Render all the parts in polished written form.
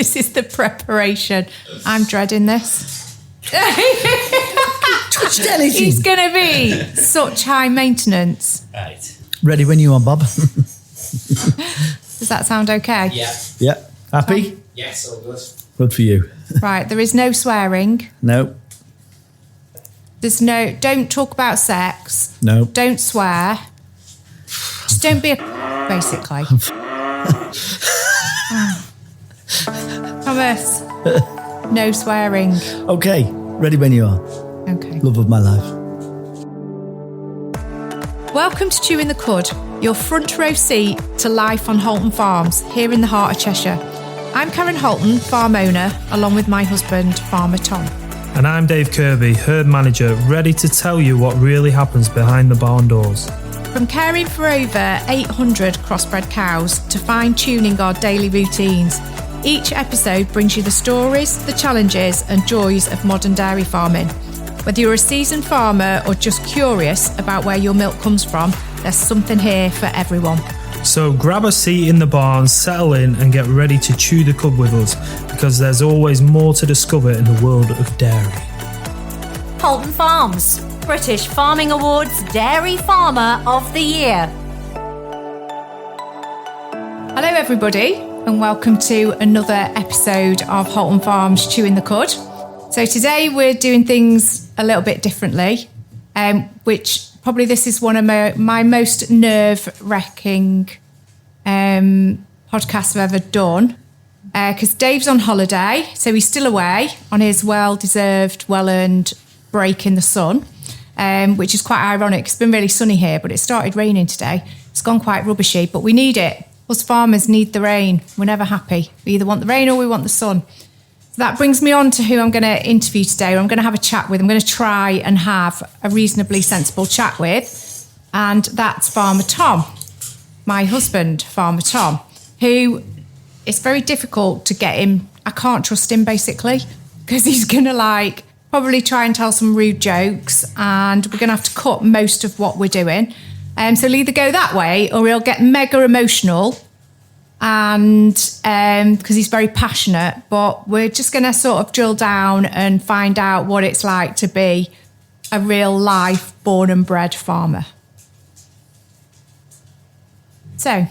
This is the preparation. I'm dreading this. He's going to be such high maintenance. Right. Ready when you are, Bob. Does that sound okay? Yeah. Yeah. Happy? Yes, all good. Good for you. Right, there is no swearing. No. Don't talk about sex. No. Don't swear. Just don't be a basically. Thomas, no swearing. Okay. Ready when you are. Okay. Love of my life. Welcome to Chewing the Cud, your front row seat to life on Halton Farms, here in the heart of Cheshire. I'm Karen Halton, farm owner, along with my husband, Farmer Tom. And I'm Dave Kirby, herd manager, ready to tell you what really happens behind the barn doors. From caring for over 800 crossbred cows to fine-tuning our daily routines, each episode brings you the stories, the challenges and joys of modern dairy farming. Whether you're a seasoned farmer or just curious about where your milk comes from, there's something here for everyone. So grab a seat in the barn, settle in and get ready to chew the cud with us, because there's always more to discover in the world of dairy. Halton Farms, British Farming Awards Dairy Farmer of the Year. Hello everybody and welcome to another episode of Halton Farms Chewing the Cud. So today we're doing things a little bit differently, which probably this is one of my most nerve-wracking podcasts I've ever done, because Dave's on holiday, so he's still away on his well-deserved, well-earned break in the sun, which is quite ironic. It's been really sunny here, but it started raining today. It's gone quite rubbishy, but we need it. Us farmers need the rain. We're never happy. We either want the rain or we want the sun. So that brings me on to who I'm going to interview today, or I'm going to have a chat with. I'm going to try and have a reasonably sensible chat with, and that's Farmer Tom, my husband, Farmer Tom, who it's very difficult to get him. I can't trust him basically, because he's going to probably try and tell some rude jokes, and we're going to have to cut most of what we're doing. So he'll either go that way or he'll get mega emotional, and because he's very passionate, but we're just going to sort of drill down and find out what it's like to be a real life born and bred farmer. So,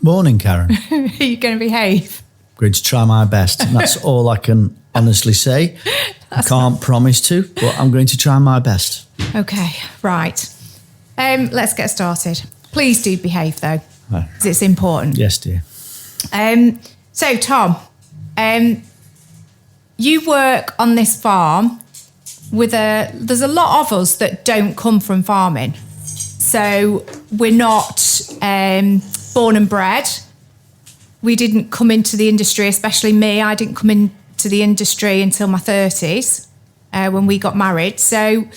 Morning, Karen. are you going to behave? Going to try my best. And that's all I can honestly say. I can't promise to, but I'm going to try my best. Okay, right. Let's get started. Please do behave though, because it's important. Yes, dear. So Tom, you work on this farm there's a lot of us that don't come from farming. So we're not born and bred. We didn't come into the industry, especially me. I didn't come into the industry until my 30s when we got married. So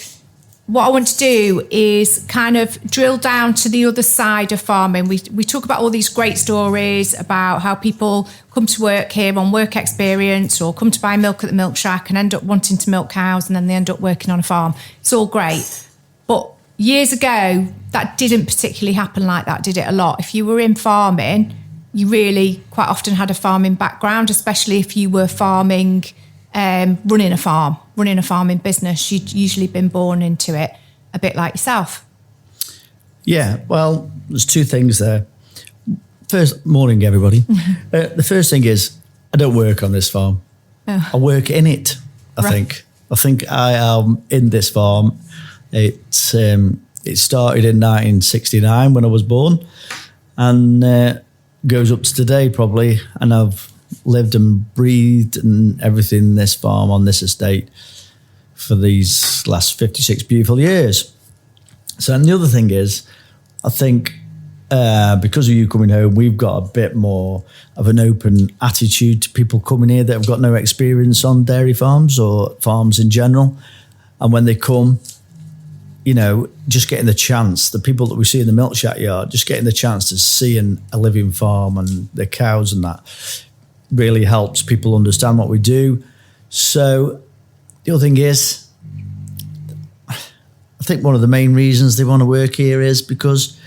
what I want to do is kind of drill down to the other side of farming. We talk about all these great stories about how people come to work here on work experience or come to buy milk at the milk shack and end up wanting to milk cows, and then they end up working on a farm. It's all great. But years ago, that didn't particularly happen like that, did it? A lot. If you were in farming, you really quite often had a farming background, especially if you were farming, running a farming business. You'd usually been born into it, a bit like yourself. Yeah, well, there's two things there. First, morning, everybody. The first thing is, I don't work on this farm. Oh. I work in it, I think I am in this farm. It started in 1969 when I was born, and goes up to today probably, and I've lived and breathed and everything in this farm on this estate for these last 56 beautiful years. So, and the other thing is, I think because of you coming home, we've got a bit more of an open attitude to people coming here that have got no experience on dairy farms or farms in general. And when they come, you know, just getting the chance, the people that we see in the milk shack yard, just getting the chance to see a living farm and the cows and that really helps people understand what we do. So the other thing is, I think one of the main reasons they want to work here is because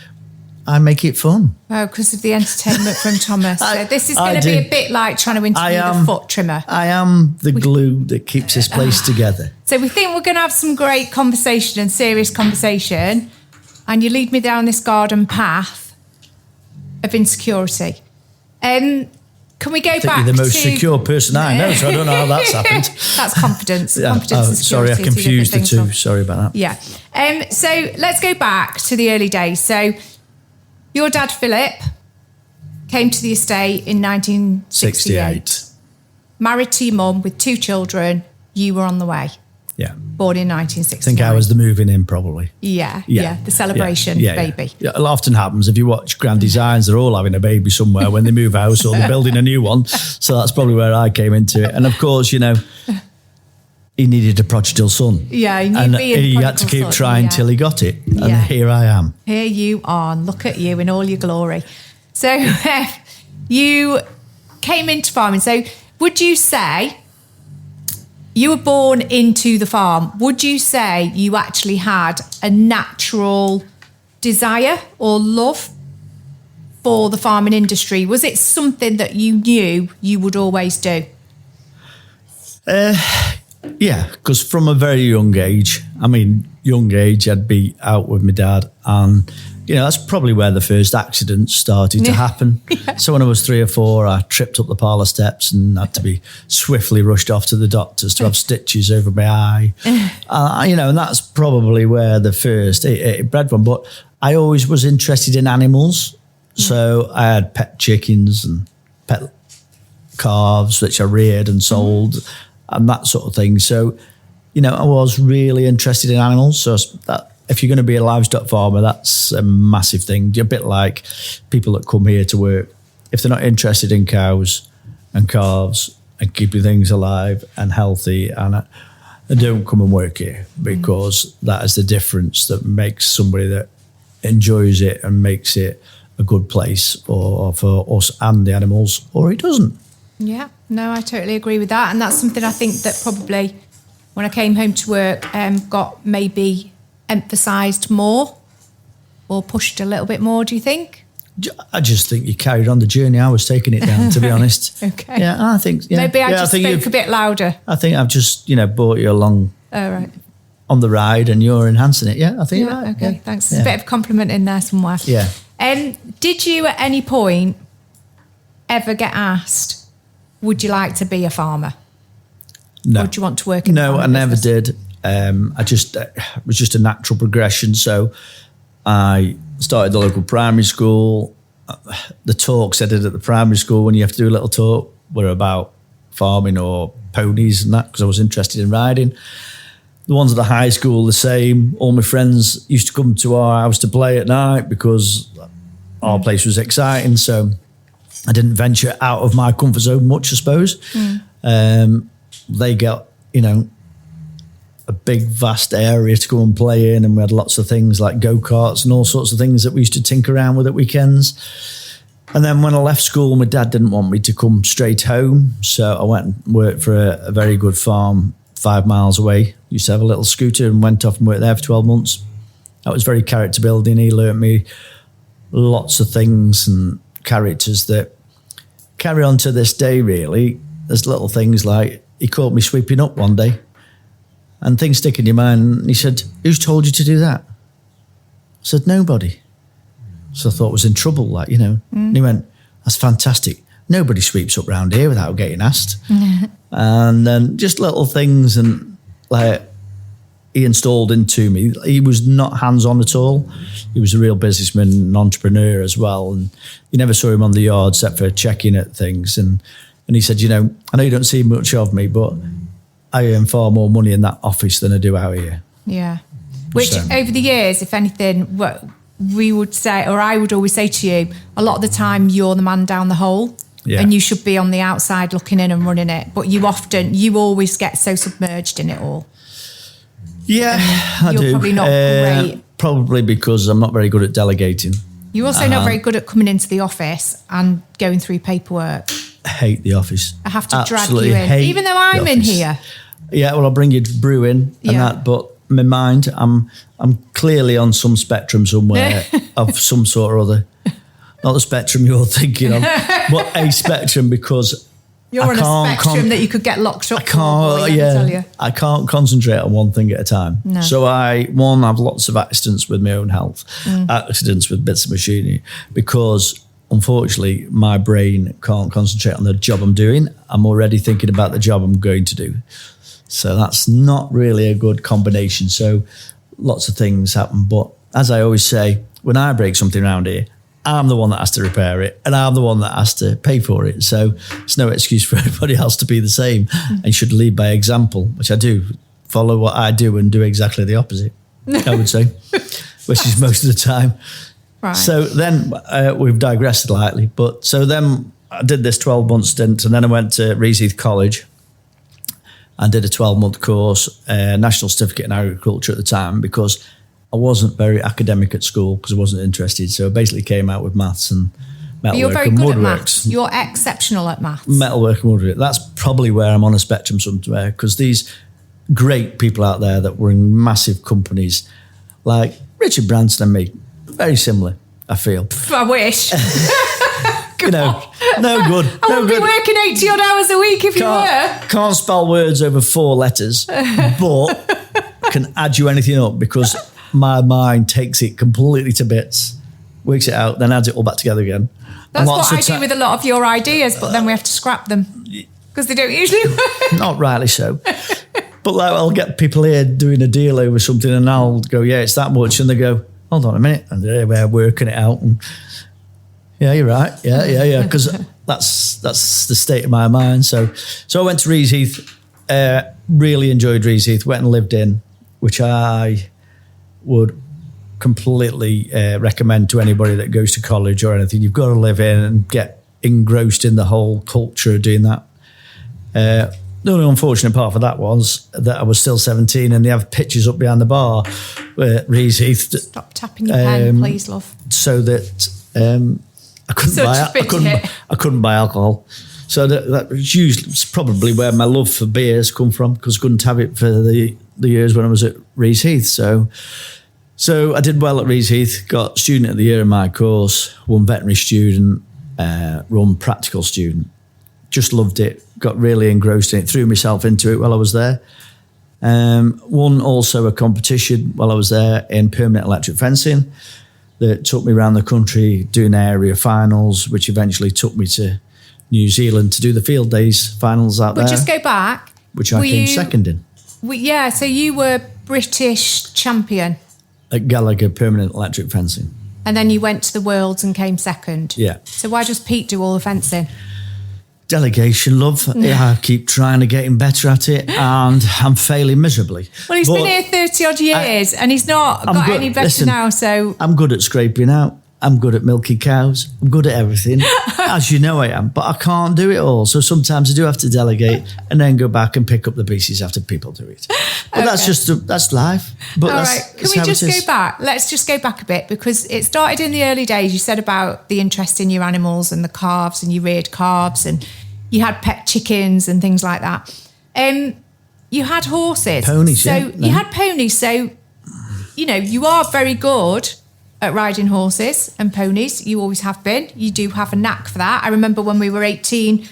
I make it fun. Oh, because of the entertainment from Thomas. So this is I going to be do. a bit like trying to interview the foot trimmer. I am the glue that keeps this place together. So we think we're going to have some great conversation and serious conversation, and you lead me down this garden path of insecurity. Can we go I think back you're the most to... secure person I know, so I don't know how that's happened. That's confidence. Yeah. Confidence and Sorry, I security. confused the two. Different things. Sorry about that. Yeah. So let's go back to the early days. So your dad, Philip, came to the estate in 1968. Married to your mum with 2 children. You were on the way. Yeah. Born in 1969. I think I was the moving in, probably. Yeah. The celebration baby. Yeah. It often happens if you watch Grand Designs, they're all having a baby somewhere when they move house or they're building a new one. So that's probably where I came into it. And of course, you know, he needed a prodigal son. Yeah, and he had to keep trying till he got it. And here I am. Here you are. Look at you in all your glory. So you came into farming. So would you say you were born into the farm? Would you say you actually had a natural desire or love for the farming industry? Was it something that you knew you would always do? Yeah, because from a very young age, I'd be out with my dad, and you know, that's probably where the first accidents started to happen. So when I was 3 or 4, I tripped up the parlour steps and had to be swiftly rushed off to the doctors to have stitches over my eye. You know, and that's probably where the first it bred from. But I always was interested in animals. So I had pet chickens and pet calves, which I reared and sold and that sort of thing. So, you know, I was really interested in animals. So that, if you're going to be a livestock farmer, that's a massive thing. You're a bit like people that come here to work. If they're not interested in cows and calves and keeping things alive and healthy, and they don't come and work here, because that is the difference that makes somebody that enjoys it and makes it a good place or for us and the animals, or it doesn't. Yeah, no, I totally agree with that. And that's something I think that probably when I came home to work got maybe emphasised more or pushed a little bit more, do you think? I just think you carried on the journey I was taking it down, to be honest. Okay. Yeah, I think... Yeah, maybe I just spoke a bit louder. I think I've just, brought you along right. on the ride and you're enhancing it. Yeah, I think you're right. Okay, yeah. thanks. There's a bit of compliment in there somewhere. Yeah. Did you at any point ever get asked, would you like to be a farmer? No. Or do you want to work in the No, I farming never business? did. It was just a natural progression. So I started the local primary school. The talks I did at the primary school, when you have to do a little talk, were about farming or ponies and that, because I was interested in riding. The ones at the high school, the same. All my friends used to come to our house to play at night because our place was exciting. So I didn't venture out of my comfort zone much, I suppose. They got, a big, vast area to go and play in, and we had lots of things like go-karts and all sorts of things that we used to tinker around with at weekends. And then when I left school, my dad didn't want me to come straight home, so I went and worked for a very good farm 5 miles away. Used to have a little scooter and went off and worked there for 12 months. That was very character building. He learnt me lots of things and characters that carry on to this day, really. There's little things like, he caught me sweeping up one day, and things stick in your mind. And he said, "Who's told you to do that?" I said, "Nobody." So I thought I was in trouble, And he went, "That's fantastic. Nobody sweeps up round here without getting asked." And then just little things, and he installed into me. He was not hands-on at all. He was a real businessman and entrepreneur as well. And you never saw him on the yard except for checking at things. And he said, I know you don't see much of me, but I earn far more money in that office than I do out here. Yeah. Which over the years, if anything, what we would say, or I would always say to you, a lot of the time you're the man down the hole. Yeah. And you should be on the outside looking in and running it. But you always get so submerged in it all. Yeah, I do. You're probably not great. Probably because I'm not very good at delegating. You're also not very good at coming into the office and going through paperwork. I hate the office. I have to drag you in. Even though I'm in here. Yeah, well, I'll bring you brew in and that, but my mind. I'm clearly on some spectrum somewhere of some sort or other. Not the spectrum you're thinking of, but a spectrum, because you're on a spectrum that you could get locked up. I can't concentrate on one thing at a time. No. So I have lots of accidents with my own health, accidents with bits of machinery, because unfortunately my brain can't concentrate on the job I'm doing. I'm already thinking about the job I'm going to do. So that's not really a good combination. So lots of things happen. But as I always say, when I break something around here, I'm the one that has to repair it, and I'm the one that has to pay for it. So it's no excuse for everybody else to be the same, and should lead by example, which I do. Follow what I do and do exactly the opposite, I would say, which is most of the time. Right. So then we've digressed slightly. But so then I did this 12-month stint, and then I went to Reeseheath College and did a 12-month course, National Certificate in Agriculture at the time, because I wasn't very academic at school because I wasn't interested. So I basically came out with maths and metalwork. You're very and good at woodworks. maths. You're exceptional at maths. Metalwork and woodwork. That's probably where I'm on a spectrum somewhere, because these great people out there that were in massive companies like Richard Branson and me, very similar, I feel. I wish. No good. I would be working 80 odd hours a week if you were. Can't spell words over 4 letters, but can add you anything up, because my mind takes it completely to bits, works it out, then adds it all back together again. That's what I do with a lot of your ideas, but then we have to scrap them because they don't usually work. Not rightly so. But like, I'll get people here doing a deal over something, and I'll go, yeah, it's that much, and they go, hold on a minute, and they're working it out, and yeah, you're right, yeah, because that's the state of my mind. So I went to Reeseheath, really enjoyed Reeseheath, went and lived in, which I would completely recommend to anybody that goes to college or anything. You've got to live in and get engrossed in the whole culture of doing that. The only unfortunate part for that was that I was still 17, and they have pictures up behind the bar where Reeseheath. Stop tapping your pen, please, love. So that I couldn't buy alcohol. So that was usually probably where my love for beers come from, because I couldn't have it for the years when I was at Reeseheath. So I did well at Reeseheath, got student of the year in my course, won veterinary student, won practical student. Just loved it, got really engrossed in it, threw myself into it while I was there. Won also a competition while I was there in permanent electric fencing that took me around the country doing area finals, which eventually took me to New Zealand to do the field days finals out there. But just go back. Which I came second in. So you were British champion. At Gallagher Permanent Electric Fencing. And then you went to the Worlds and came second. Yeah. So why does Pete do all the fencing? Delegation, love. I keep trying to get him better at it, and I'm failing miserably. Well, he's been here 30 odd years and he's not got any better now, so... I'm good at scraping out. I'm good at milking cows. I'm good at everything, as you know I am. But I can't do it all. So sometimes I do have to delegate and then go back and pick up the pieces after people do it. But that's life. But all right, can we just go back? Let's just go back a bit, because it started in the early days. You said about the interest in your animals and the calves, and you reared calves and you had pet chickens and things like that. You had horses. Ponies, You had ponies. So, you are very good at riding horses and ponies. You always have been. You do have a knack for that. I remember when we were 18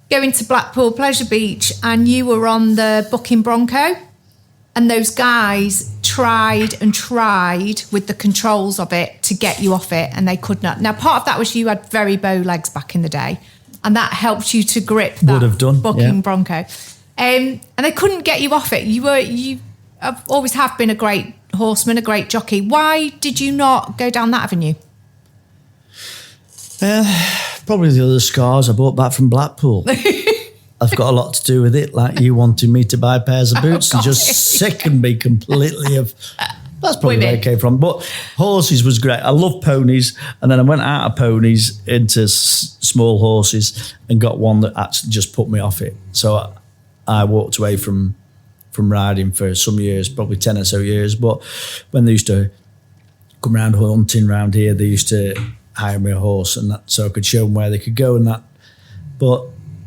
going to Blackpool Pleasure Beach, and you were on the bucking bronco, and those guys tried with the controls of it to get you off it, and they could not. Now, part of that was you had very bow legs back in the day, and that helped you to grip that bucking bronco. And they couldn't get you off it. You always have been a great horseman, a great jockey. Why did you not go down that avenue? Probably the other scars I brought back from Blackpool. I've got a lot to do with it. Like you wanting me to buy pairs of boots and just sickened me completely of... That's probably where it came from. But horses was great. I love ponies. And then I went out of ponies into small horses and got one that actually just put me off it. So I walked away from riding for some years, probably 10 or so years. But when they used to come around hunting around here, they used to hire me a horse, and that, so I could show them where they could go and that. But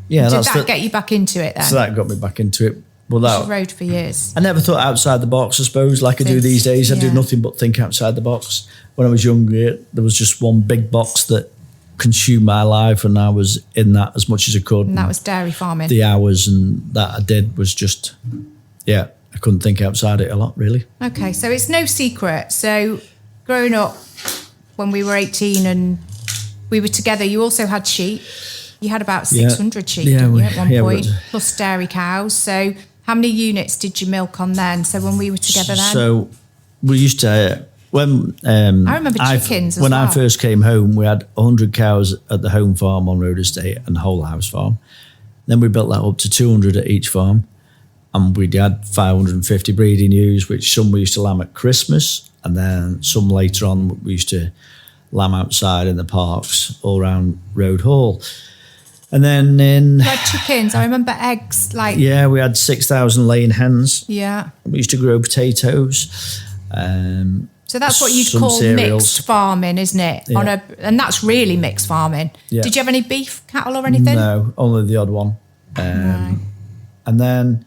yeah, did that get you back into it then? So that got me back into it. Well, that road for years. I never thought outside the box, I suppose, like I do these days. I do nothing but think outside the box. When I was younger, there was just one big box that consumed my life, and I was in that as much as I could. And that was dairy farming. The hours and that I did was just, I couldn't think outside it a lot, really. Okay, so it's no secret. So growing up, when we were 18 and we were together, you also had sheep. You had about 600 sheep, didn't you, at one point, plus dairy cows. So how many units did you milk on then? So when we were together then? So we used to, when I remember chickens when I first came home, we had 100 cows at the home farm on Road Estate and the whole house farm. Then we built that up to 200 at each farm. And we had 550 breeding ewes, which some we used to lamb at Christmas. And then some later on, we used to lamb outside in the parks all around Road Hall. And then you had chickens. I remember eggs. We had 6,000 laying hens. Yeah. We used to grow potatoes. So that's what you'd call cereals. Mixed farming, isn't it? Yeah. And that's really mixed farming. Yeah. Did you have any beef cattle or anything? No, only the odd one. Right. And then,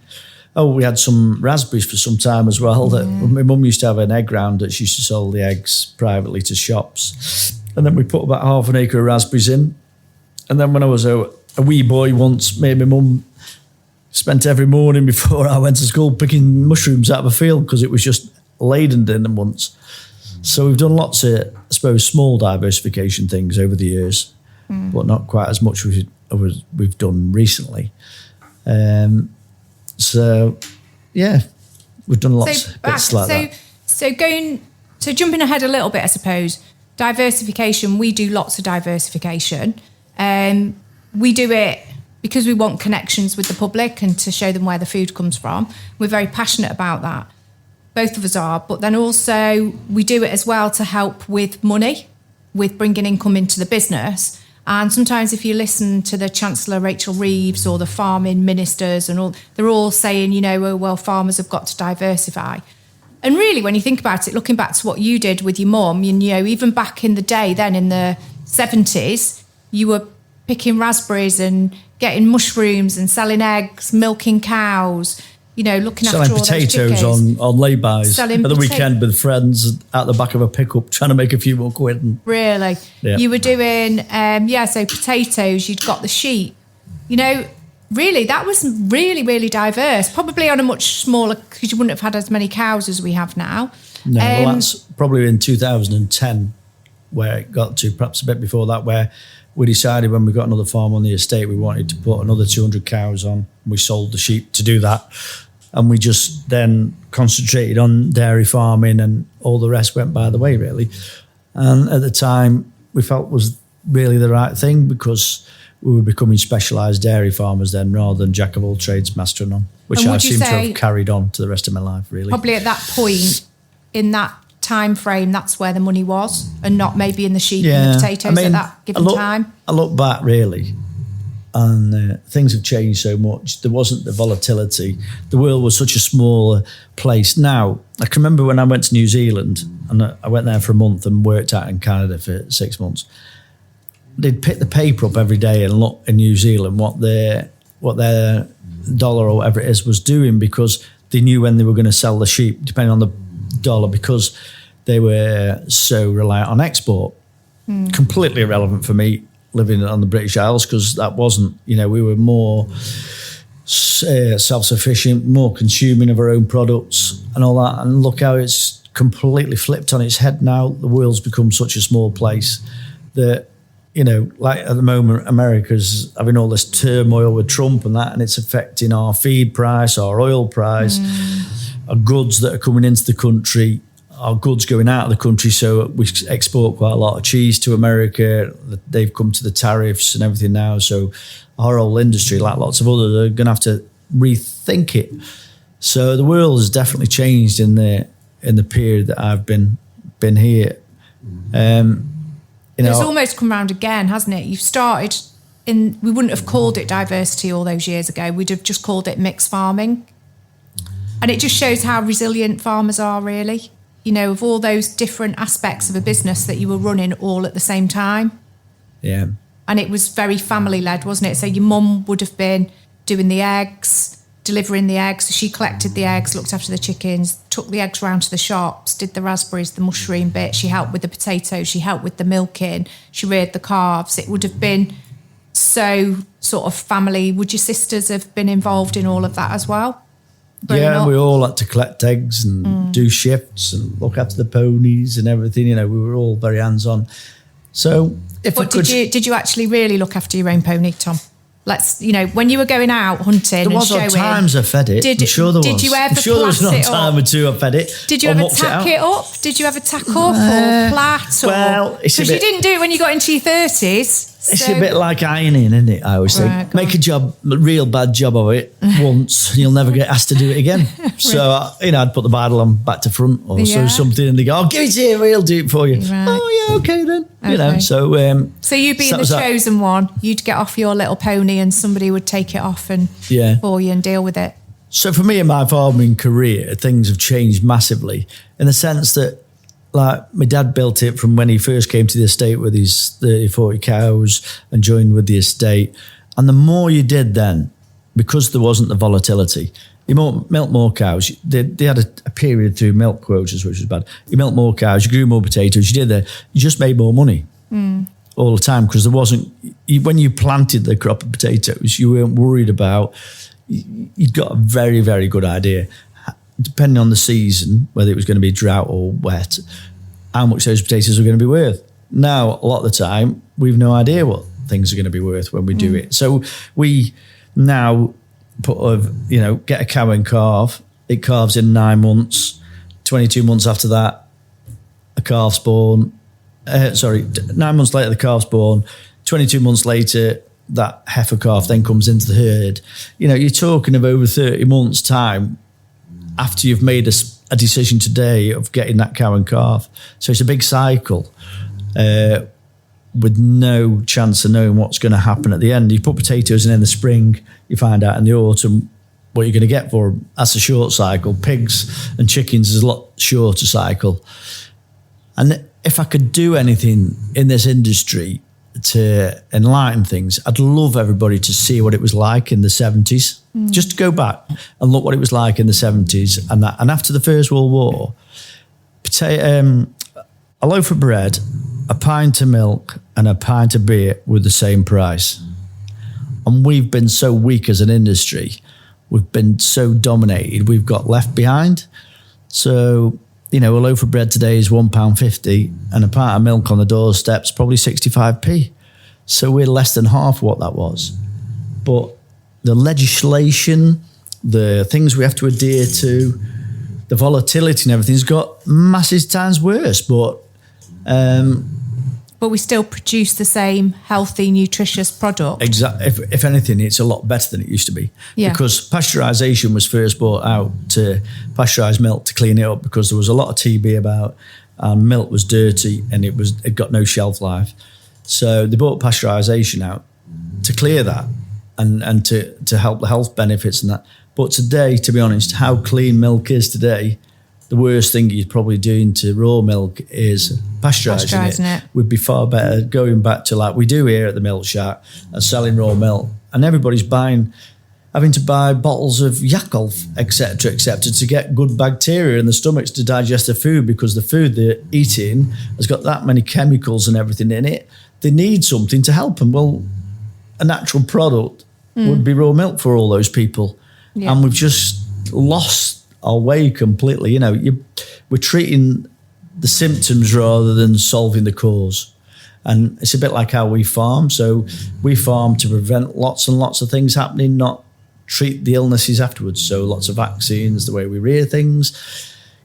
we had some raspberries for some time as well. That my mum used to have an egg round that she used to sell the eggs privately to shops. And then we put about half an acre of raspberries in. And then when I was a wee boy once, me and my mum spent every morning before I went to school picking mushrooms out of a field because it was just laden in them once. So we've done lots of, I suppose, small diversification things over the years, but not quite as much as we've done recently. We've done lots of bits like that. So jumping ahead a little bit, I suppose, diversification, we do lots of diversification. We do it because we want connections with the public and to show them where the food comes from. We're very passionate about that. Both of us are. But then also we do it as well to help with money, with bringing income into the business. And sometimes if you listen to the Chancellor Rachel Reeves or the farming ministers and all, they're all saying, farmers have got to diversify. And really, when you think about it, looking back to what you did with your mum, even back in the day, then in the 70s, you were picking raspberries and getting mushrooms and selling eggs, milking cows, looking after all those chickens. Selling potatoes on lay-bys at the weekend with friends at the back of a pickup trying to make a few more quid. Really? Yeah. You were doing, so potatoes, you'd got the sheep. Really, that was really, really diverse. Probably on a much smaller, because you wouldn't have had as many cows as we have now. No, that's probably in 2010 where it got to, perhaps a bit before that, where we decided when we got another farm on the estate, we wanted to put another 200 cows on. We sold the sheep to do that. And we just then concentrated on dairy farming and all the rest went by the way, really. And at the time, we felt was really the right thing because we were becoming specialised dairy farmers then rather than jack of all trades, master of none, which I seem to have carried on to the rest of my life, really. Probably at that point, in that time frame, that's where the money was and not maybe in the sheep and the potatoes at that given time. I look back, really, and things have changed so much. There wasn't the volatility. The world was such a smaller place. Now, I can remember when I went to New Zealand, and I went there for a month and worked out in Canada for 6 months. They'd pick the paper up every day and look in New Zealand what their dollar or whatever it is was doing because they knew when they were going to sell the sheep, depending on the dollar, because they were so reliant on export. Completely irrelevant for me living on the British Isles because that wasn't, we were more self-sufficient, more consuming of our own products and all that. And look how it's completely flipped on its head now. The world's become such a small place that, like at the moment, America's having all this turmoil with Trump and that, and it's affecting our feed price, our oil price, our goods that are coming into the country, our goods going out of the country. So we export quite a lot of cheese to America. They've come to the tariffs and everything now. So our whole industry, like lots of others, are going to have to rethink it. So the world has definitely changed in the period that I've been here. It's almost come round again, hasn't it? You've started we wouldn't have called it diversity all those years ago. We'd have just called it mixed farming. And it just shows how resilient farmers are, really. Of all those different aspects of a business that you were running all at the same time. And it was very family-led, wasn't it? So your mum would have been doing the eggs, delivering the eggs. So she collected the eggs, looked after the chickens, took the eggs round to the shops, did the raspberries, the mushroom bit. She helped with the potatoes. She helped with the milking. She reared the calves. It would have been so sort of family. Would your sisters have been involved in all of that as well? Yeah, we all had to collect eggs and do shifts and look after the ponies and everything. You know, we were all very hands-on. So did you actually really look after your own pony, Tom? When you were going out hunting, there was and showing, times I fed it. I'm sure there was. Did you ever? I'm sure there was not time or two I fed it. Did you ever tack it up? Did you ever tack up or plat? Well, because you didn't do it when you got into your 30s. It's a bit like ironing, isn't it? I always think. Make a real bad job of it once, and you'll never get asked to do it again. So, I'd put the bridle on back to front or something, and they go, "Oh, give it here, we'll do it for you." Right. Oh, yeah, okay then. Okay. So you being the chosen one, you'd get off your little pony, and somebody would take it off for you and deal with it. So for me in my farming career, things have changed massively in the sense that, like, my dad built it from when he first came to the estate with his 30, 40 cows and joined with the estate. And the more you did then, because there wasn't the volatility, you milked more cows. They had a period through milk quotas, which was bad. You milked more cows, you grew more potatoes, you just made more money all the time, because there wasn't, when you planted the crop of potatoes, you weren't worried about, you'd got a very, very good idea, depending on the season, whether it was going to be drought or wet, how much those potatoes are going to be worth. Now, a lot of the time, we've no idea what things are going to be worth when we do it. So we now get a cow and calf. It calves in 9 months. 22 months after that, a calf's born. 9 months later, the calf's born. 22 months later, that heifer calf then comes into the herd. You're talking of over 30 months' time after you've made a decision today of getting that cow and calf. So it's a big cycle with no chance of knowing what's going to happen at the end. You put potatoes in the spring, you find out in the autumn what you're going to get for them. That's a short cycle. Pigs and chickens is a lot shorter cycle. And if I could do anything in this industry to enlighten things, I'd love everybody to see what it was like in the 70s. Just to go back and look what it was like in the 70s and that. And after the First World War, a loaf of bread, a pint of milk and a pint of beer were the same price. And we've been so weak as an industry. We've been so dominated. We've got left behind. So, a loaf of bread today is £1.50 and a pint of milk on the doorstep's probably 65p. So we're less than half what that was. But the legislation, the things we have to adhere to, the volatility and everything's got massive times worse. But we still produce the same healthy, nutritious product. Exactly. If anything, it's a lot better than it used to be. Yeah. Because pasteurisation was first brought out to pasteurise milk to clean it up, because there was a lot of TB about, and milk was dirty and it got no shelf life. So they brought pasteurisation out to clear that and to help the health benefits and that. But today, to be honest, how clean milk is today, the worst thing you're probably doing to raw milk is pasteurising it. Would be far better going back to like we do here at the Milk Shack and selling raw milk. And everybody's having to buy bottles of Yakult, etc., to get good bacteria in the stomachs to digest the food, because the food they're eating has got that many chemicals and everything in it. They need something to help them. Well, a natural product would be raw milk for all those people. Yeah. And we've just lost our way completely. We're treating the symptoms rather than solving the cause. And it's a bit like how we farm. So we farm to prevent lots and lots of things happening, not treat the illnesses afterwards. So lots of vaccines, the way we rear things,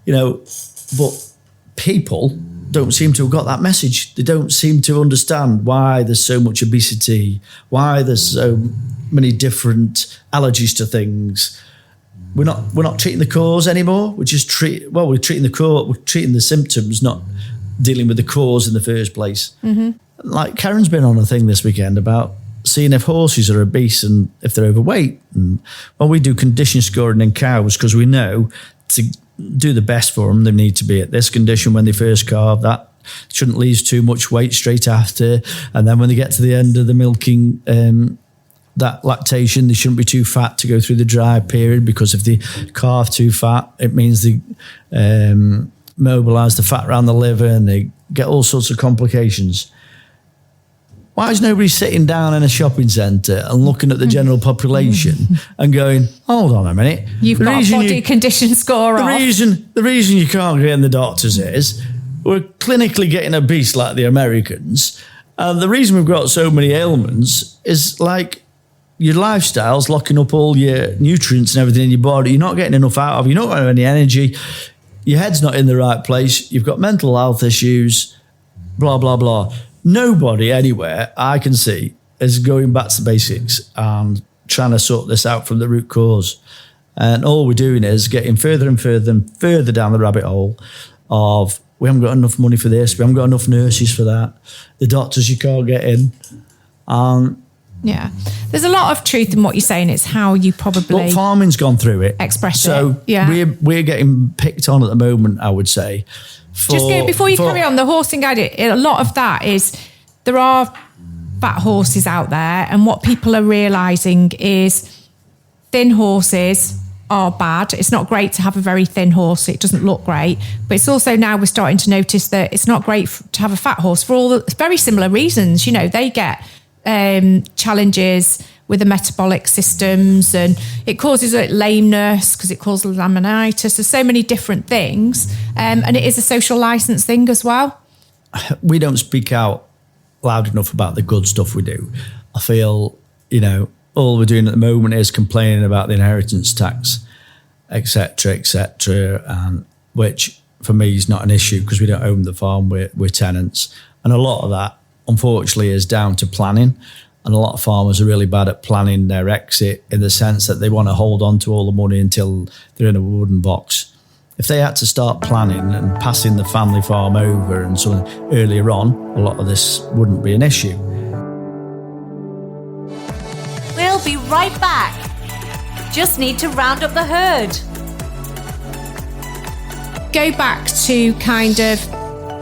but people don't seem to have got that message. They don't seem to understand why there's so much obesity, why there's so many different allergies to things. We're not treating the cause anymore. We're treating the cause, we're treating the symptoms, not dealing with the cause in the first place. Mm-hmm. Like Karen's been on a thing this weekend about seeing if horses are obese and if they're overweight. And we do condition scoring in cows because we know to do the best for them, they need to be at this condition when they first calve. That shouldn't lose too much weight straight after. And then when they get to the end of the milking that lactation. They shouldn't be too fat to go through the dry period, because if the calf too fat, it means they mobilise the fat around the liver and they get all sorts of complications. Why is nobody sitting down in a shopping centre and looking at the general population and going, hold on a minute. You've got a body condition score off. The reason you can't get in the doctors is we're clinically getting obese like the Americans. And the reason we've got so many ailments is like your lifestyle's locking up all your nutrients and everything in your body. You're not getting enough out of it. You're not getting any energy. Your head's not in the right place. You've got mental health issues, blah, blah, blah. Nobody anywhere I can see is going back to the basics and trying to sort this out from the root cause. And all we're doing is getting further and further and further down the rabbit hole of, we haven't got enough money for this, we haven't got enough nurses for that, the doctors you can't get in. Yeah, there's a lot of truth in what you're saying. It's how you probably... But farming's gone through it. Express so it. Yeah. We're getting picked on at the moment, I would say. Before you carry on, the horsing guide, a lot of that is, there are fat horses out there, and what people are realising is thin horses are bad. It's not great to have a very thin horse. It doesn't look great. But it's also, now we're starting to notice that it's not great to have a fat horse for all the very similar reasons. You know, they get challenges with the metabolic systems, and it causes lameness because it causes laminitis. There's so many different things, and it is a social license thing as well. We don't speak out loud enough about the good stuff we do. I feel, all we're doing at the moment is complaining about the inheritance tax, etc., and which for me is not an issue because we don't own the farm, we're tenants. And a lot of that, unfortunately, is down to planning. And a lot of farmers are really bad at planning their exit, in the sense that they want to hold on to all the money until they're in a wooden box. If they had to start planning and passing the family farm over and something earlier on, a lot of this wouldn't be an issue. We'll be right back. Just need to round up the herd. Go back to kind of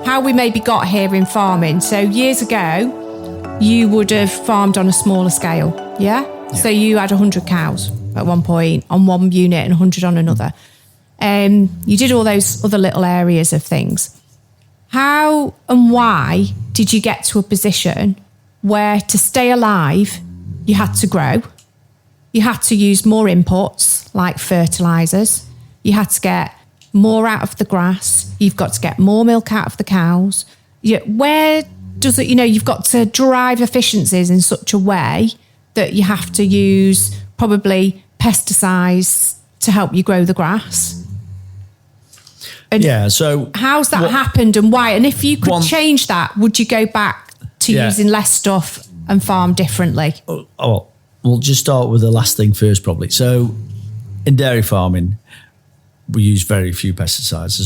how we maybe got here in farming. So years ago, you would have farmed on a smaller scale, yeah? So you had 100 cows at one point on one unit and 100 on another. You did all those other little areas of things. How and why did you get to a position where, to stay alive, you had to grow? You had to use more inputs like fertilisers. You had to get more out of the grass. You've got to get more milk out of the cows. Where does it, you've got to drive efficiencies in such a way that you have to use probably pesticides to help you grow the grass. And so how's that happened and why? And if you could change that, would you go back to using less stuff and farm differently? We'll just start with the last thing first, probably. So in dairy farming, we use very few pesticides.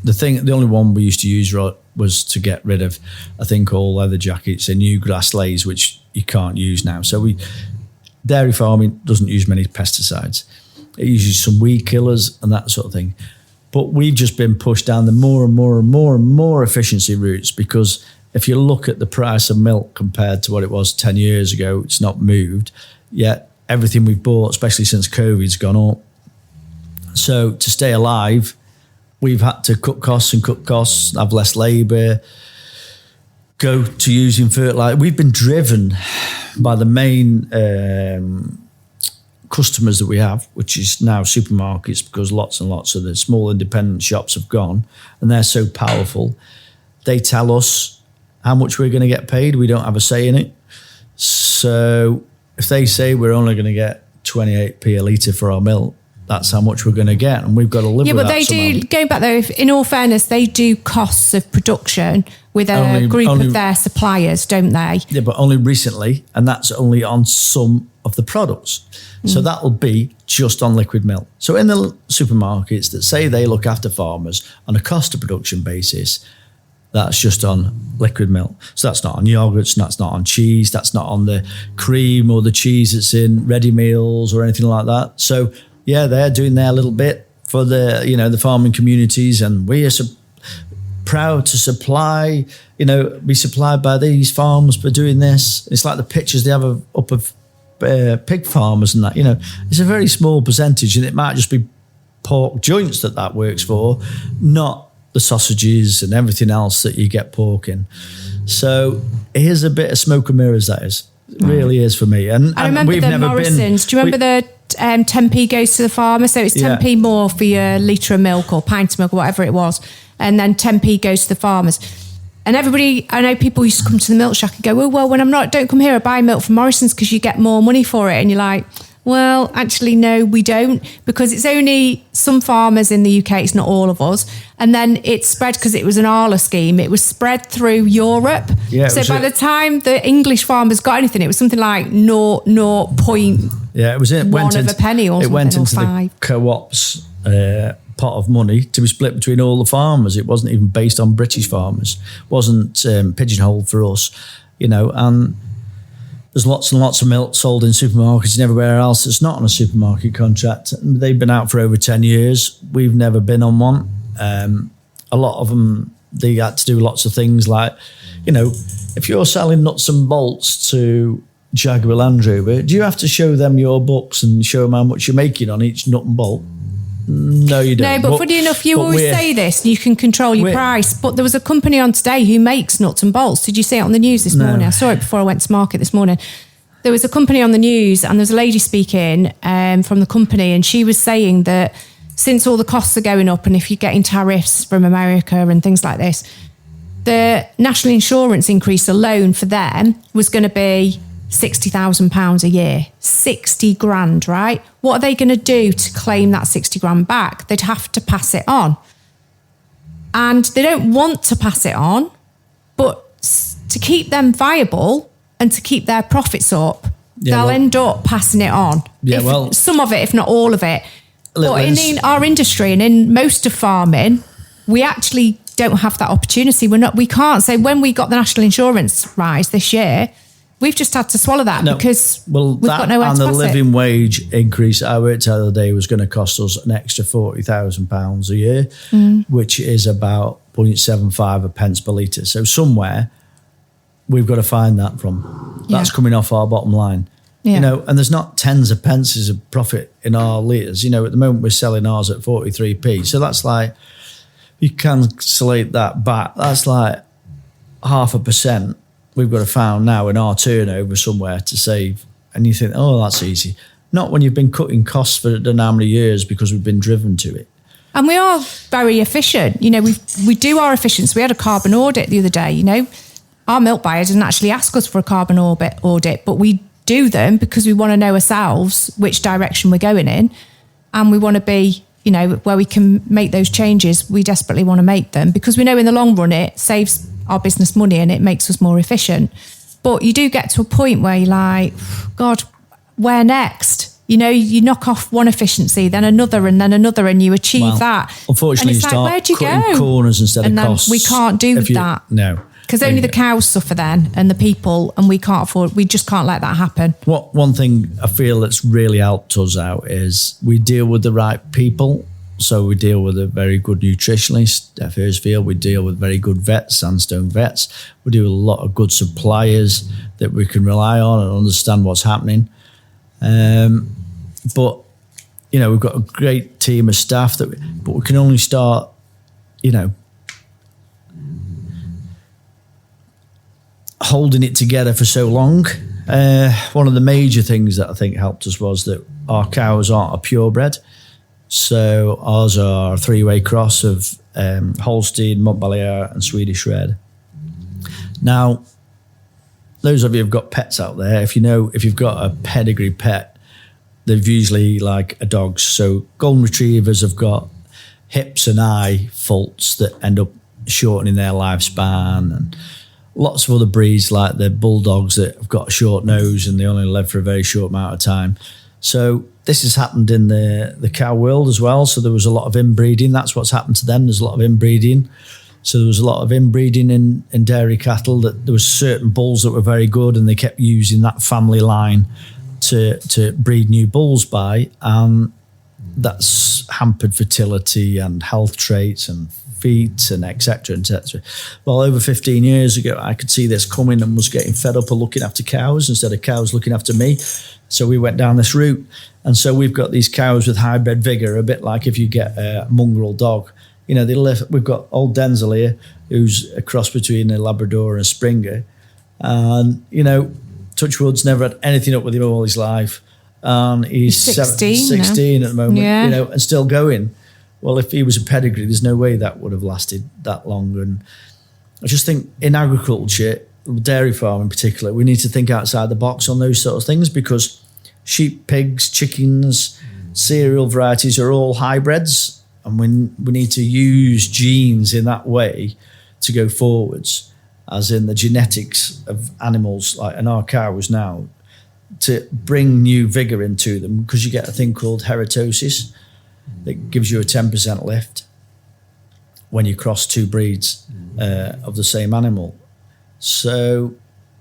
The only one we used to use was to get rid of a thing called leather jackets and new grass lays, which you can't use now. So dairy farming doesn't use many pesticides. It uses some weed killers and that sort of thing. But we've just been pushed down the more and more and more and more efficiency routes, because if you look at the price of milk compared to what it was 10 years ago, it's not moved. Yet everything we've bought, especially since COVID's gone up. So to stay alive, we've had to cut costs, have less labour, go to using fertiliser. We've been driven by the main customers that we have, which is now supermarkets, because lots and lots of the small independent shops have gone, and they're so powerful. They tell us how much we're going to get paid. We don't have a say in it. So if they say we're only going to get 28p a litre for our milk, that's how much we're going to get, and we've got to live with that. Yeah, but they do, going back though, in all fairness, they do costs of production with a group of their suppliers, don't they? Yeah, but only recently, and that's only on some of the products. So that'll be just on liquid milk. So in the supermarkets that say they look after farmers on a cost of production basis, that's just on liquid milk. So that's not on yogurts, that's not on cheese, that's not on the cream or the cheese that's in ready meals or anything like that. So yeah, they're doing their little bit for the farming communities, and we are proud to supply, be supplied by these farms for doing this. It's like the pictures they have up of pig farmers and that, it's a very small percentage, and it might just be pork joints that works for, not the sausages and everything else that you get pork in. So here's a bit of smoke and mirrors, that is. It really is for me. And I remember we've the never Morrisons. Do you remember the 10p goes to the farmer? So it's 10p more for your litre of milk or pint of milk or whatever it was. And then 10p goes to the farmers. And everybody, I know people used to come to the milk shack and go, oh, well, when don't come here, I buy milk from Morrisons because you get more money for it. And you're like, well, actually, no, we don't, because it's only some farmers in the UK. It's not all of us. And then it's spread, because it was an ARLA scheme. It was spread through Europe. Yeah, so by the time the English farmers got anything, it was something like 0.1 of a penny or something. It went into the co-op's pot of money to be split between all the farmers. It wasn't even based on British farmers. It wasn't pigeonholed for us, and there's lots and lots of milk sold in supermarkets and everywhere else. It's not on a supermarket contract. They've been out for over 10 years. We've never been on one. A lot of them, they had to do lots of things like, if you're selling nuts and bolts to Jaguar Land Rover, do you have to show them your books and show them how much you're making on each nut and bolt? No, you don't. No, but funny enough, you always say this, and you can control your price. But there was a company on today who makes nuts and bolts. Did you see it on the news this morning? I saw it before I went to market this morning. There was a company on the news, and there's a lady speaking from the company, and she was saying that since all the costs are going up, and if you're getting tariffs from America and things like this, the national insurance increase alone for them was going to be £60,000 a year. 60 grand, right? What are they going to do to claim that 60 grand back? They'd have to pass it on. And they don't want to pass it on, but to keep them viable and to keep their profits up, they'll end up passing it on. Yeah, some of it, if not all of it. But in our industry and in most of farming, we actually don't have that opportunity. We can't say, when we got the national insurance rise this year, we've just had to swallow that because we've got nowhere to pass it. And the living wage increase I worked out the other day was going to cost us an extra £40,000 a year, which is about 0.75 a pence per litre. So somewhere we've got to find that from. That's coming off our bottom line. Yeah. And there's not tens of pences of profit in our litres. At the moment we're selling ours at 43p. So that's like, you cancellate that back, that's like 0.5%. We've got to find now in our turnover somewhere to save. And you think, oh, that's easy. Not when you've been cutting costs for I don't know how many years because we've been driven to it. And we are very efficient. We do our efficiency. We had a carbon audit the other day. Our milk buyer didn't actually ask us for a carbon audit, but we do them because we want to know ourselves which direction we're going in. And we want to be, where we can make those changes, we desperately want to make them because we know in the long run it saves our business money and it makes us more efficient. But you do get to a point where you're like, God, where next? You knock off one efficiency, then another, and you achieve that. Unfortunately, you start where'd you cutting go? corners instead of costs. We can't do that. No. Because only the cows suffer then and the people, and we just can't let that happen. One thing I feel that's really helped us out is we deal with the right people. So we deal with a very good nutritionist at Hurstville. We deal with very good vets, Sandstone vets. We deal with a lot of good suppliers that we can rely on and understand what's happening. But, we've got a great team of staff but we can only start, holding it together for so long. One of the major things that I think helped us was that our cows aren't a purebred. So ours are a three-way cross of Holstein, Montbéliard and Swedish Red. Now, those of you who've got pets out there, if you've got a pedigree pet, they're usually like a dog's. So golden retrievers have got hips and eye faults that end up shortening their lifespan, and lots of other breeds like the bulldogs that have got a short nose and they only live for a very short amount of time. So this has happened in the cow world as well. So there was a lot of inbreeding. That's what's happened to them. There's a lot of inbreeding. So there was a lot of inbreeding in dairy cattle. That there was certain bulls that were very good, and they kept using that family line to breed new bulls by. And that's hampered fertility and health traits and feet and etc. etc. Well, over 15 years ago, I could see this coming and was getting fed up of looking after cows instead of cows looking after me. So we went down this route. And so we've got these cows with high-bred vigour, a bit like if you get a mongrel dog. You know, we've got old Denzel here, who's a cross between a Labrador and a Springer. And, you know, Touchwood's never had anything up with him all his life. And he's 16 at the moment, you know, and still going. Well, if he was a pedigree, there's no way that would have lasted that long. And I just think in agriculture, dairy farm in particular, we need to think outside the box on those sort of things, because sheep, pigs, chickens, cereal varieties are all hybrids, and we need to use genes in that way to go forwards, as in the genetics of animals, like in our cows now, to bring new vigour into them, because you get a thing called heritosis that gives you a 10% lift when you cross two breeds of the same animal. So,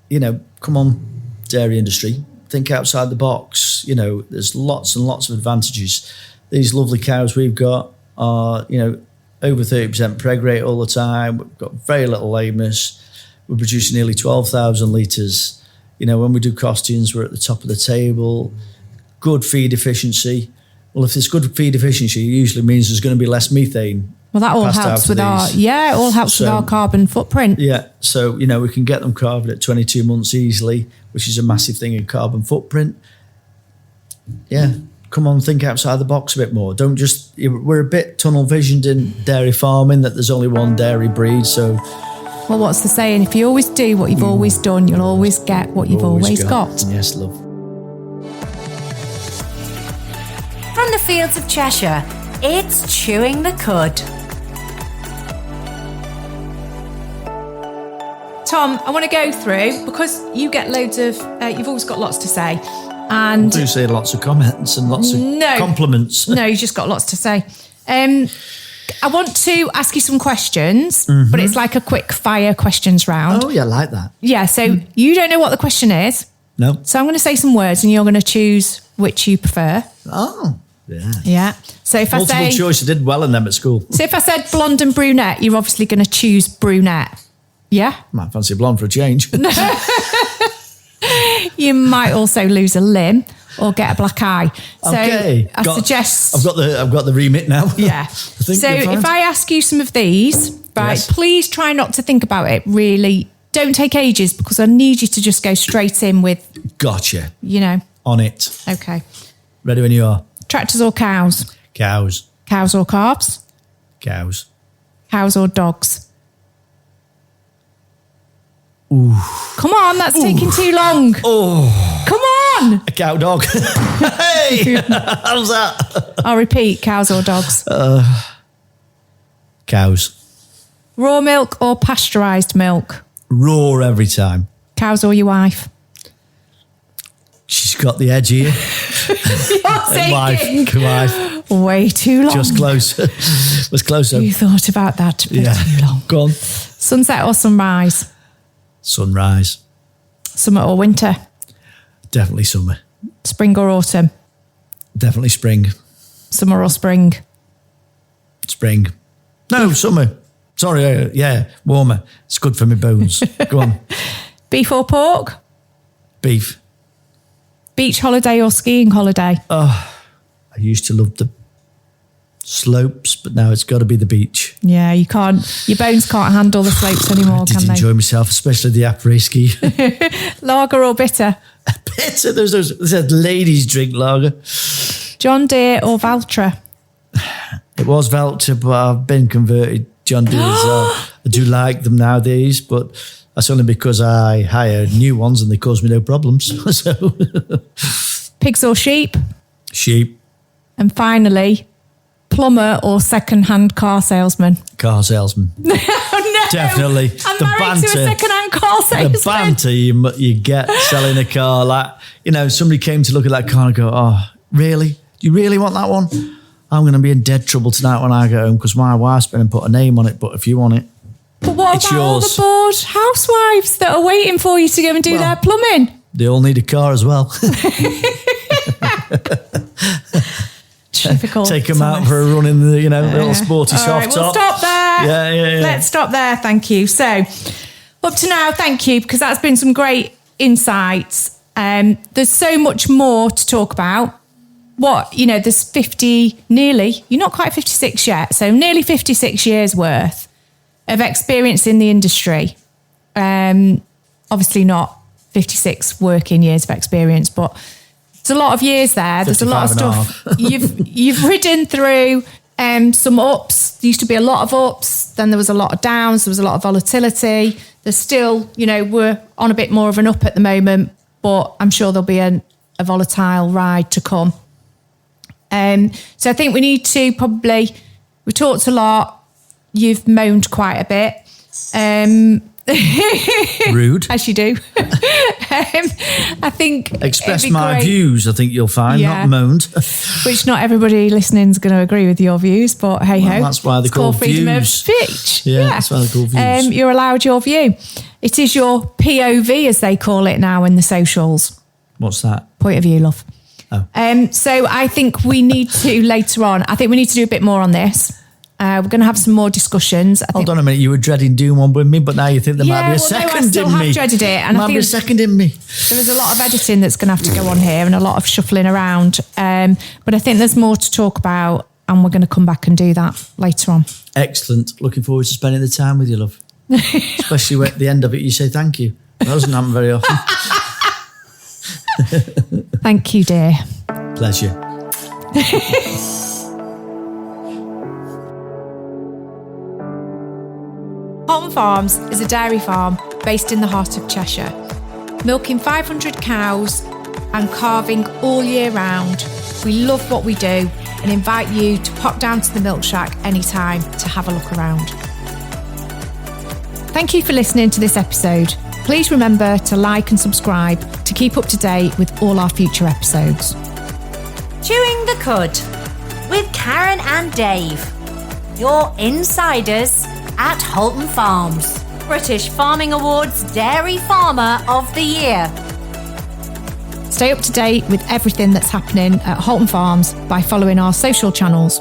you know, come on, dairy industry, think outside the box. You know, there's lots and lots of advantages. These lovely cows we've got are, you know, over 30% preg rate all the time. We've got very little lameness. We're producing nearly 12,000 litres. You know, when we do costings, we're at the top of the table. Good feed efficiency. Well, if there's good feed efficiency, it usually means there's going to be less methane. Well, that all helps with our carbon footprint. Yeah, so, you know, we can get them calved at 22 months easily, which is a massive thing in carbon footprint. Yeah, come on, think outside the box a bit more. Don't just, we're a bit tunnel visioned in dairy farming that there's only one dairy breed, so... Well, what's the saying? If you always do what you've always done, you'll always get what you've always got. Yes, love. From the fields of Cheshire, it's Chewing the Cud. Tom, I want to go through, because you get loads of, you've always got lots to say. And I do say lots of comments and lots of compliments. No, you just got lots to say. I want to ask you some questions, but it's like a quick fire questions round. Oh, yeah, I like that. Yeah, so you don't know what the question is. No. So I'm going to say some words and you're going to choose which you prefer. Oh, yeah. Yeah. So if Multiple I say... choice, I did well in them at school. So if I said blonde and brunette, you're obviously going to choose brunette. Yeah? Might fancy a blonde for a change. You might also lose a limb or get a black eye. So okay. I suggest... I've got the remit now. Yeah. So if I ask you some of these, right, yes. Please try not to think about it. Really, don't take ages, because I need you to just go straight in with... Gotcha. You know. On it. Okay. Ready when you are. Tractors or cows? Cows. Cows or calves? Cows. Cows or dogs? Ooh. Come on, that's taking too long. Oh. Come on. A cow dog. Hey, how's that? I'll repeat, cows or dogs? Cows. Raw milk or pasteurised milk? Raw every time. Cows or your wife? She's got the edge here. Wife. Way too long. Just close. Was closer. You thought about that a bit too long. Go on. Sunset or sunrise? Sunrise. Summer or winter? Definitely summer. Spring or autumn? Definitely spring. Summer or spring? Spring. No, summer. Sorry, yeah, warmer. It's good for my bones. Go on. Beef or pork? Beef. Beach holiday or skiing holiday? Oh, I used to love the slopes, but now it's got to be the beach. Yeah, you can't. Your bones can't handle the slopes anymore, I did can they? enjoy myself, especially the après-ski. Lager or bitter? Bitter. There's a ladies' drink lager. John Deere or Valtra? It was Valtra, but I've been converted. John Deere's. I do like them nowadays, but that's only because I hire new ones and they cause me no problems. So, pigs or sheep? Sheep. And finally, plumber or second-hand car salesman? Car salesman. Oh, no. Definitely. I'm married to a second-hand car salesman. The banter you get selling a car, like, you know, somebody came to look at that car and go, oh, really? Do you really want that one? I'm going to be in dead trouble tonight when I get home because my wife's been and put a name on it, but if you want it, but what it's about all yours. the bored housewives that are waiting for you to go and do their plumbing? They all need a car as well. Difficult. Take them out for a run in the, little sporty soft right, top. We'll stop there. Yeah. Let's stop there. Thank you. So, up to now, thank you, because that's been some great insights. There's so much more to talk about. There's 50, nearly, you're not quite 56 yet, so nearly 56 years worth of experience in the industry. Obviously not 56 working years of experience, but there's a lot of years there. There's a lot of stuff. You've ridden through some ups. There used to be a lot of ups. Then there was a lot of downs. There was a lot of volatility. There's still, we're on a bit more of an up at the moment, but I'm sure there'll be a volatile ride to come. So I think we need to we talked a lot. You've moaned quite a bit. Rude. As you do. I think express my views, I think you'll find, not moaned. Which not everybody listening is going to agree with your views, but hey ho. That's why they're called freedom of views. speech. Yeah, that's why they're called views. You're allowed your view. It is your POV, as they call it now in the socials. What's that? Point of view, love. Oh. So I think we need to later on. I think we need to do a bit more on this. We're going to have some more discussions. Hold on a minute. You were dreading doing one with me, but now you think there might be a second in me. I still have dreaded it. And might be a second in me. There is a lot of editing that's going to have to go on here and a lot of shuffling around. But I think there's more to talk about, and we're going to come back and do that later on. Excellent. Looking forward to spending the time with you, love. Especially at the end of it, you say thank you. That doesn't happen very often. Thank you, dear. Pleasure. Holton Farms is a dairy farm based in the heart of Cheshire, milking 500 cows and calving all year round. We love what we do and invite you to pop down to the milk shack anytime to have a look around. Thank you for listening to this episode. Please remember to like and subscribe to keep up to date with all our future episodes. Chewing the Cud with Karen and Dave, your insiders at Holton Farms, British Farming Awards Dairy Farmer of the Year. Stay up to date with everything that's happening at Holton Farms by following our social channels.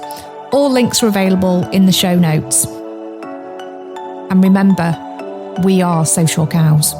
All links are available in the show notes. And remember, we are social cows.